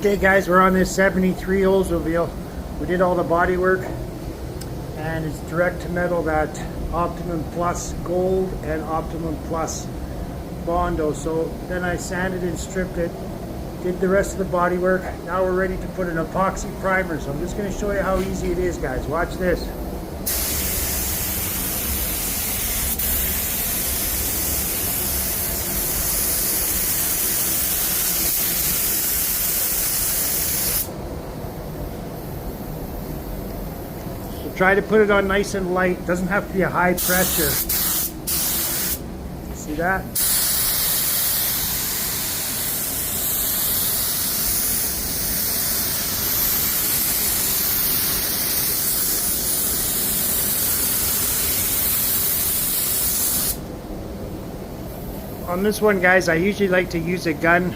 Okay guys, we're on this 73 Oldsmobile. We did all the body work and it's direct to metal, that Optimum Plus Gold and Optimum Plus Bondo. So then I sanded and stripped it, did the rest of the body work. Now we're ready to put an epoxy primer. So I'm just going to show you how easy it is, guys. Watch this. Try to put it on nice and light. It doesn't have to be a high pressure. See that? On this one, guys, I usually like to use a gun